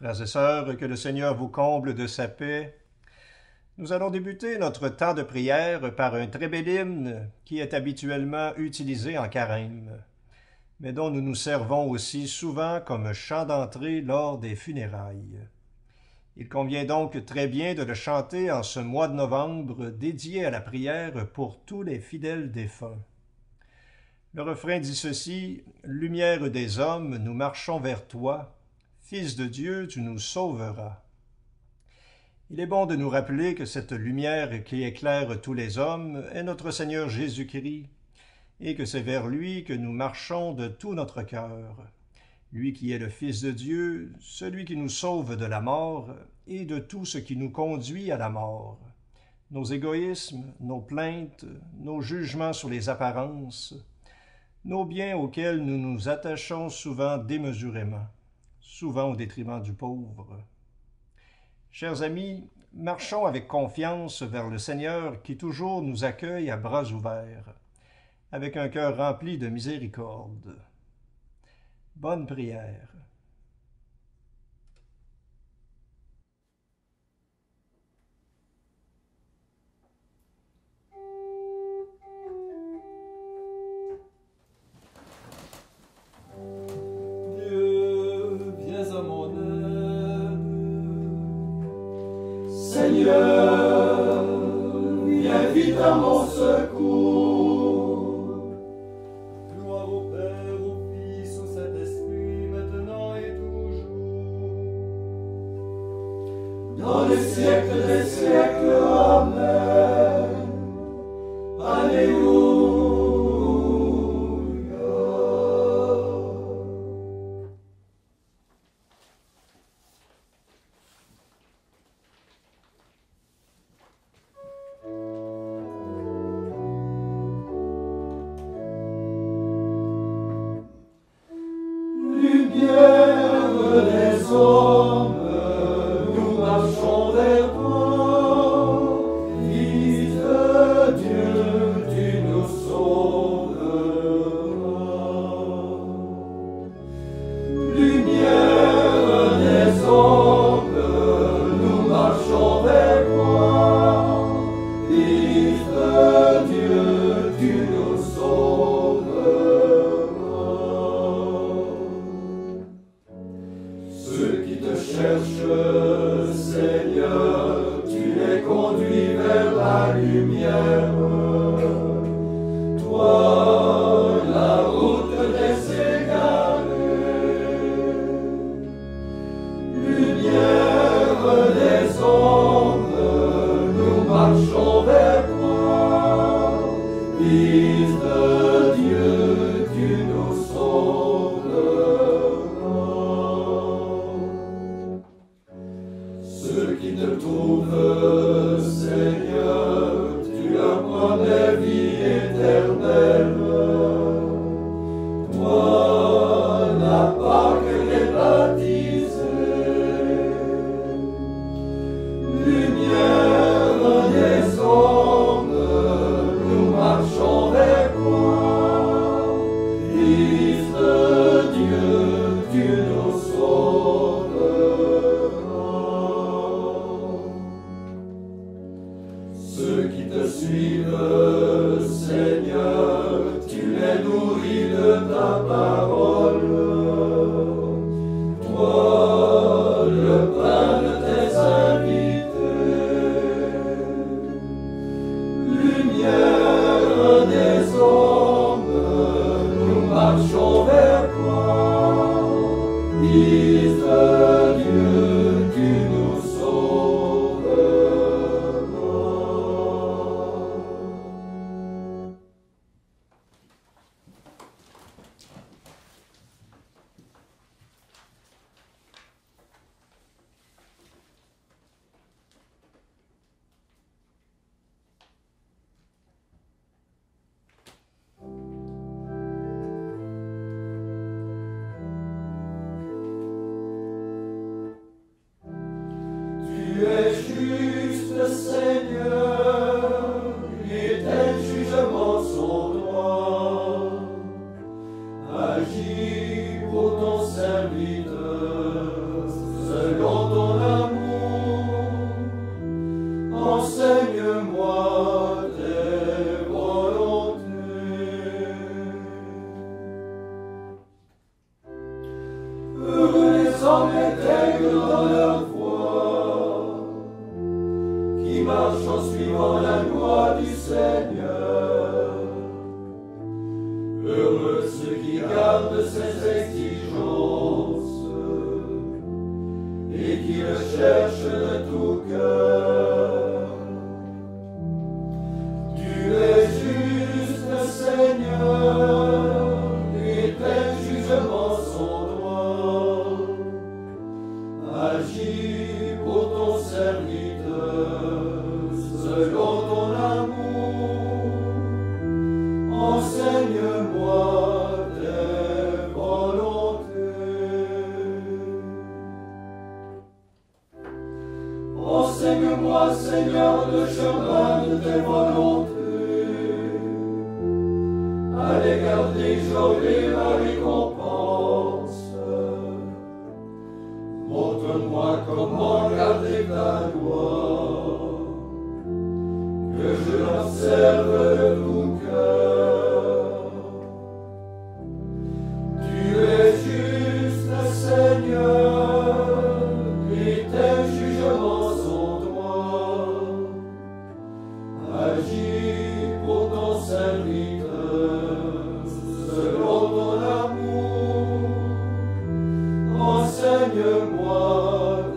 Frères et sœurs, que le Seigneur vous comble de sa paix. Nous allons débuter notre temps de prière par un très bel hymne qui est habituellement utilisé en carême, mais dont nous nous servons aussi souvent comme chant d'entrée lors des funérailles. Il convient donc très bien de le chanter en ce mois de novembre dédié à la prière pour tous les fidèles défunts. Le refrain dit ceci: « Lumière des hommes, nous marchons vers toi. Fils de Dieu, tu nous sauveras. » Il est bon de nous rappeler que cette lumière qui éclaire tous les hommes est notre Seigneur Jésus-Christ, et que c'est vers lui que nous marchons de tout notre cœur. Lui qui est le Fils de Dieu, celui qui nous sauve de la mort et de tout ce qui nous conduit à la mort. Nos égoïsmes, nos plaintes, nos jugements sur les apparences, nos biens auxquels nous nous attachons souvent démesurément, souvent au détriment du pauvre. Chers amis, marchons avec confiance vers le Seigneur qui toujours nous accueille à bras ouverts, avec un cœur rempli de miséricorde. Bonne prière. Seigneur, viens vite à mon secours. Gloire au Père, au Fils, au Saint-Esprit, maintenant et toujours. Dans les siècles des siècles, Amen. Alléluia. Lumière des hommes, nous marchons vers toi. Fils de Dieu, tu nous sauveras. Lumière des hommes, nous marchons vers toi. Fils de Dieu, tu nous sauveras. Ceux qui te cherchent, Seigneur, tu les conduis vers la lumière. Toi, la route des égarés. Lumière des hommes, nous marchons vers toi. Fils de Dieu, tu nous sauveras. Ceux qui te trouvent, Seigneur, tu leur promets vie éternelle. Toi, la Pâque des baptisés. Lumière des hommes, nous marchons vers toi. Fils de Dieu, tu nous sauveras. Ceux qui te suivent, Seigneur, tu les nourris de ta parole. Toi, le pain de tes invités. Lumière des hommes, nous marchons vers toi. Fils de Dieu, tu nous sauveras. Tu es juste, Seigneur, et tes jugements sont droits. Agis pour ton serviteur, selon soient intègres dans leur voie, qui marchent en suivant la loi du Seigneur. Heureux ceux qui gardent ses exigences et qui le cherchent de tout cœur. Tu es juste, Seigneur, et tes jugements sont droits. Agis pour ton serviteur selon ton amour. Enseigne-moi tes volontés. Enseigne-moi, Seigneur, le chemin de tes volontés. Allez garder jour et ma récompense. Montre-moi comment garder ta loi, que je l'observe de tout cœur. Tu es juste, Seigneur, et tes jugements sont droits. Agis pour ton serviteur selon ton amour. Enseigne-moi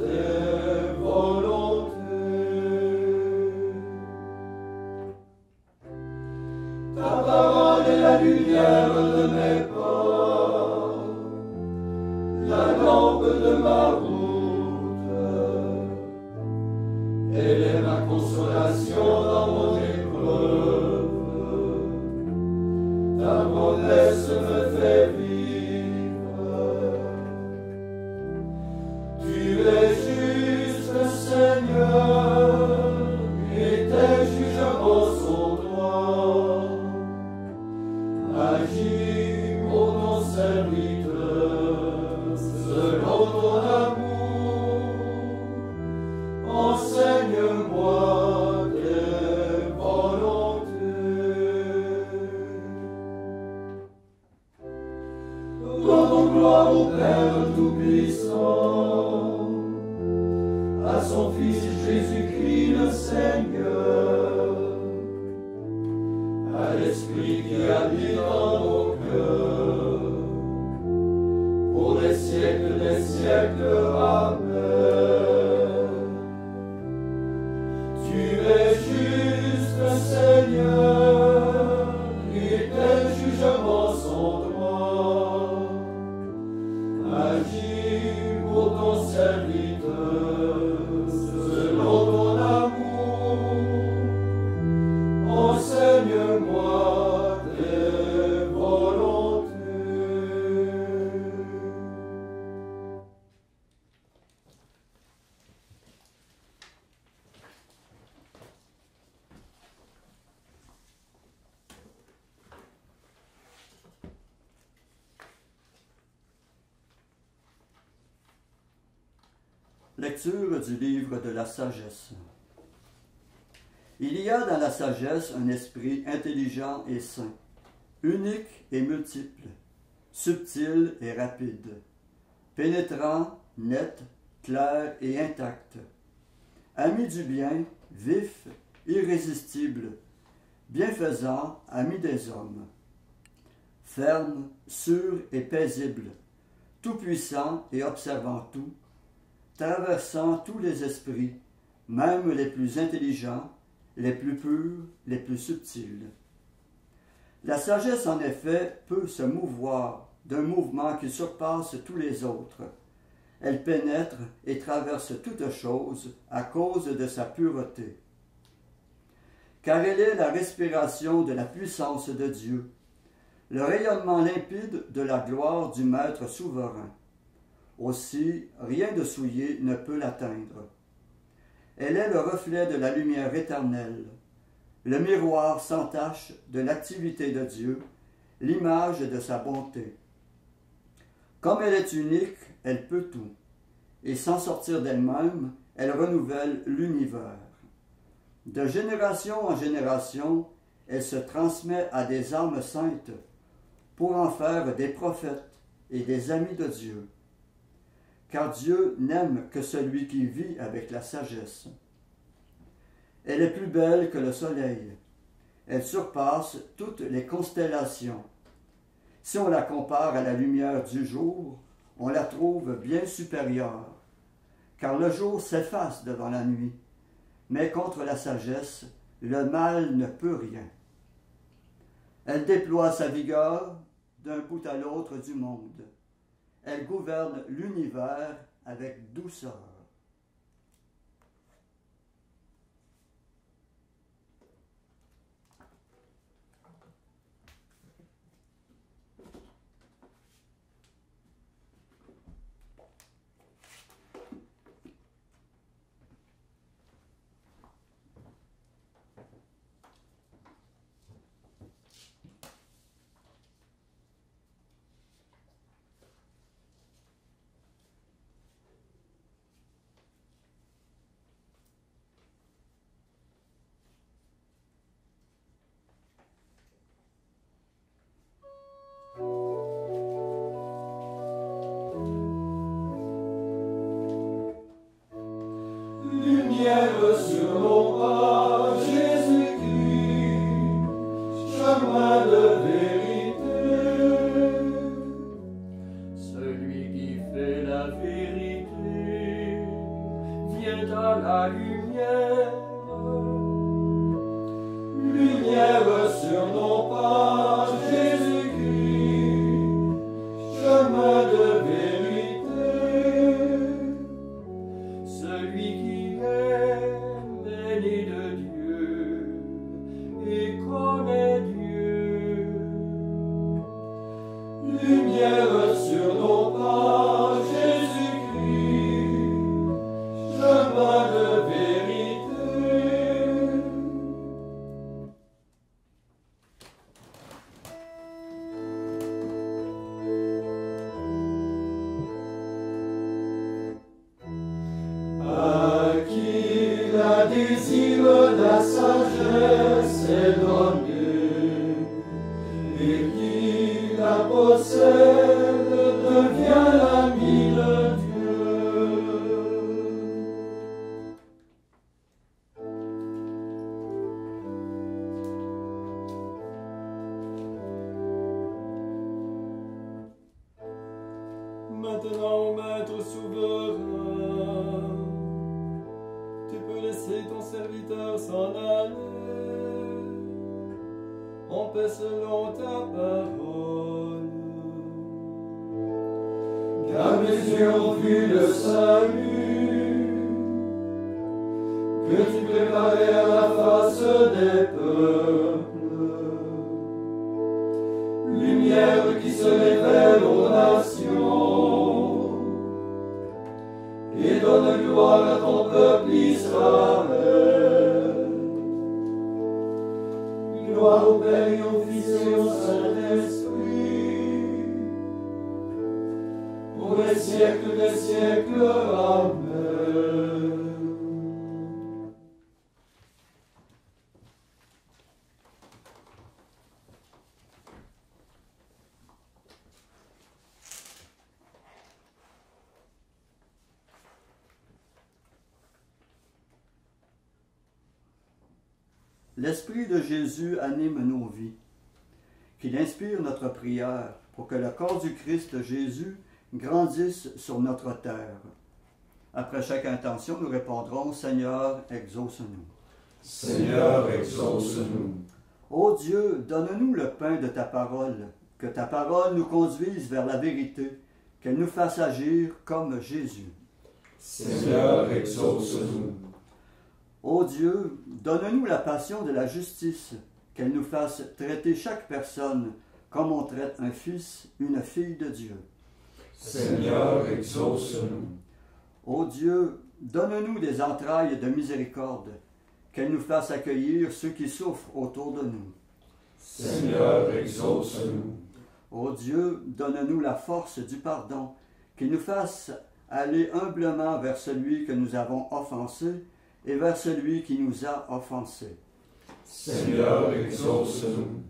tes volontés. Ta parole est la lumière de mes pas, la lampe de ma route. Elle est ma consolation dans mon épreuve. Ta promesse me fait vivre. Tu es juste, Seigneur, et tes jugements sont droits. Agis pour ton serviteur selon ton amour. Enseigne-moi tes volontés. Rendons gloire au Père Tout-Puissant, à son Fils Jésus-Christ le Seigneur, à l'Esprit qui habite en nos cœurs, pour les siècles des siècles. Amen. Tu es juste, Seigneur, et tes jugements sont droits. Agis pour ton serviteur selon ton amour. Enseigne-moi tes volontés. Lecture du livre de la sagesse. Il y a dans la sagesse un esprit intelligent et sain, unique et multiple, subtil et rapide, pénétrant, net, clair et intact, ami du bien, vif, irrésistible, bienfaisant, ami des hommes, ferme, sûr et paisible, tout-puissant et observant tout, traversant tous les esprits, même les plus intelligents, les plus purs, les plus subtils. La sagesse, en effet, peut se mouvoir d'un mouvement qui surpasse tous les autres. Elle pénètre et traverse toutes choses à cause de sa pureté. Car elle est la respiration de la puissance de Dieu, le rayonnement limpide de la gloire du Maître souverain. Aussi, rien de souillé ne peut l'atteindre. Elle est le reflet de la lumière éternelle, le miroir sans tache de l'activité de Dieu, l'image de sa bonté. Comme elle est unique, elle peut tout, et sans sortir d'elle-même, elle renouvelle l'univers. De génération en génération, elle se transmet à des âmes saintes pour en faire des prophètes et des amis de Dieu. car Dieu n'aime que celui qui vit avec la sagesse. Elle est plus belle que le soleil. Elle surpasse toutes les constellations. Si on la compare à la lumière du jour, on la trouve bien supérieure, car le jour s'efface devant la nuit, mais contre la sagesse, le mal ne peut rien. Elle déploie sa vigueur d'un bout à l'autre du monde. Elle gouverne l'univers avec douceur. Lumière sur nos pas, Jésus-Christ, chemin de vérité. Celui qui fait la vérité vient à la lumière. Lumière sur nos pas, Jésus-Christ, chemin de vérité. Celui qui est béni de Dieu et connaît Dieu. Lumière sur nos pas, Jésus-Christ, chemin de vérité. À qui la désire la sagesse est donnée, et qui la possède devient l'ami de Dieu. Maintenant, Maître souverain, tu peux laisser ton serviteur s'en aller en paix selon ta parole. Car mes yeux ont vu le salut que tu préparais à la face des peuples. Lumière qui se révèle aux nations et donne gloire à ton peuple Israël. Gloire au Père et au Fils et au Saint-Esprit, pour les siècles des siècles. Amen. L'Esprit de Jésus anime nos vies, qu'il inspire notre prière pour que le corps du Christ Jésus grandisse sur notre terre. Après chaque intention, nous répondrons « Seigneur, exauce-nous ». Seigneur, exauce-nous. Ô Dieu, donne-nous le pain de ta parole, que ta parole nous conduise vers la vérité, qu'elle nous fasse agir comme Jésus. Seigneur, exauce-nous. Ô Dieu, donne-nous la passion de la justice, qu'elle nous fasse traiter chaque personne comme on traite un fils, une fille de Dieu. Seigneur, exauce-nous. Ô Dieu, donne-nous des entrailles de miséricorde, qu'elle nous fasse accueillir ceux qui souffrent autour de nous. Seigneur, exauce-nous. Ô Dieu, donne-nous la force du pardon, qu'il nous fasse aller humblement vers celui que nous avons offensé et vers celui qui nous a offensés. Seigneur, exauce-nous.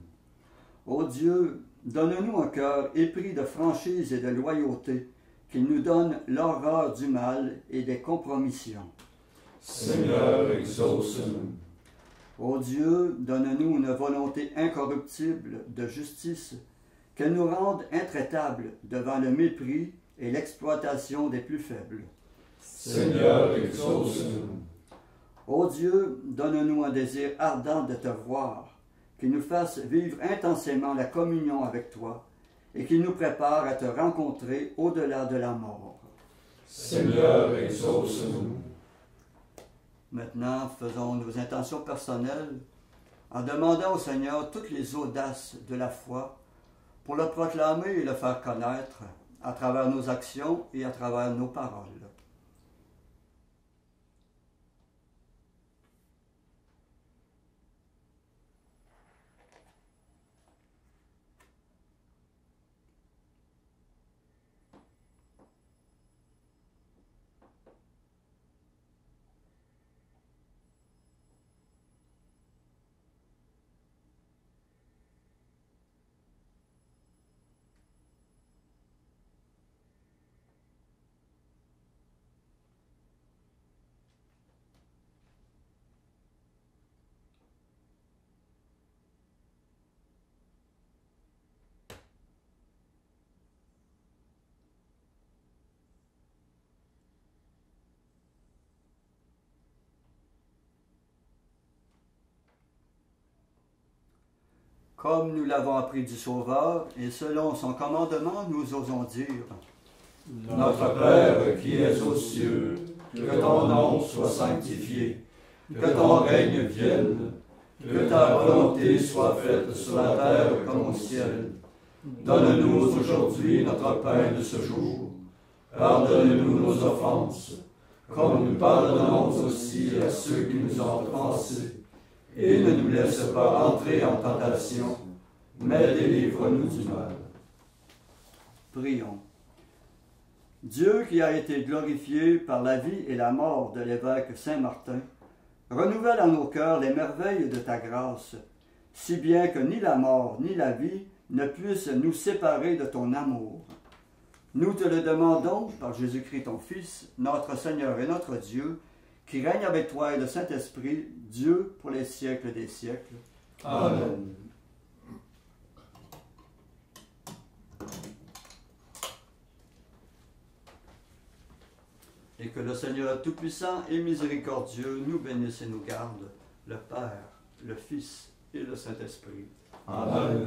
Ô Dieu, donne-nous un cœur épris de franchise et de loyauté, qu'il nous donne l'horreur du mal et des compromissions. Seigneur, exauce-nous. Ô Dieu, donne-nous une volonté incorruptible de justice, qu'elle nous rende intraitables devant le mépris et l'exploitation des plus faibles. Seigneur, exauce-nous. Ô Dieu, donne-nous un désir ardent de te voir, qui nous fasse vivre intensément la communion avec toi et qui nous prépare à te rencontrer au-delà de la mort. Seigneur, exauce-nous. Maintenant, faisons nos intentions personnelles en demandant au Seigneur toutes les audaces de la foi pour le proclamer et le faire connaître à travers nos actions et à travers nos paroles. Comme nous l'avons appris du Sauveur, et selon son commandement, nous osons dire: Notre Père qui es aux cieux, que ton nom soit sanctifié, que ton règne vienne, que ta volonté soit faite sur la terre comme au ciel. Donne-nous aujourd'hui notre pain de ce jour. Pardonne-nous nos offenses, comme nous pardonnons aussi à ceux qui nous ont offensés. Et ne nous laisse pas entrer en tentation, mais délivre-nous du mal. Prions. Dieu qui a été glorifié par la vie et la mort de l'évêque Saint-Martin, renouvelle en nos cœurs les merveilles de ta grâce, si bien que ni la mort ni la vie ne puissent nous séparer de ton amour. Nous te le demandons par Jésus-Christ ton Fils, notre Seigneur et notre Dieu, qui règne avec toi et le Saint-Esprit, Dieu pour les siècles des siècles. Amen. Et que le Seigneur Tout-Puissant et Miséricordieux nous bénisse et nous garde, le Père, le Fils et le Saint-Esprit. Amen.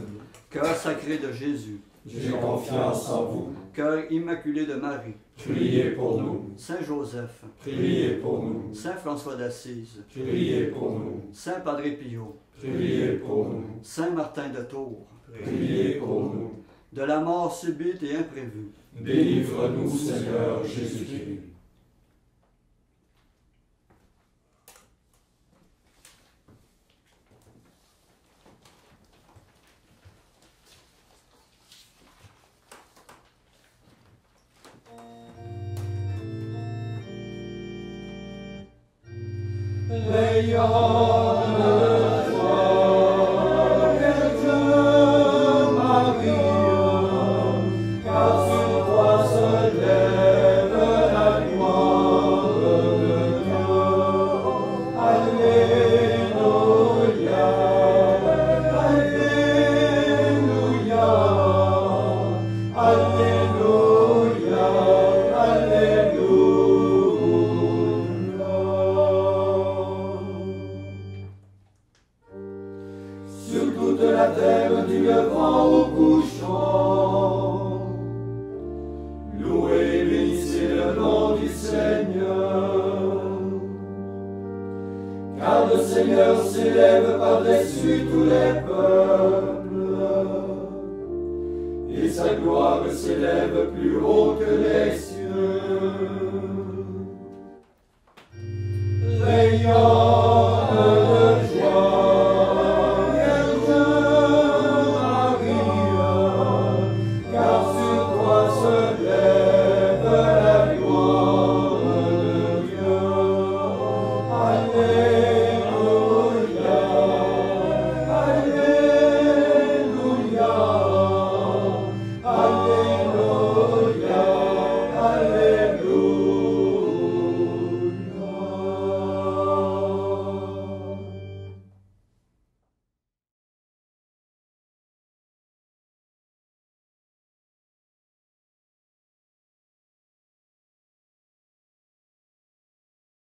Cœur sacré de Jésus, J'ai confiance en vous. cœur immaculé de Marie, Priez pour nous. Saint Joseph, Priez pour nous. Saint François d'Assise, Priez pour nous. Saint Padre Pio, Priez pour nous. Saint Martin de Tours, Priez pour nous. de la mort subite et imprévue, Délivre-nous, Seigneur Jésus-Christ. Ayant de toi, Vierge Marie, car sur toi se lève la gloire de Dieu. Alléluia, Alléluia, Alléluia, Alléluia. Sur toute la terre du levant au couchant, louez et bénissez le nom du Seigneur. Car le Seigneur s'élève par-dessus tous les peuples, et sa gloire s'élève plus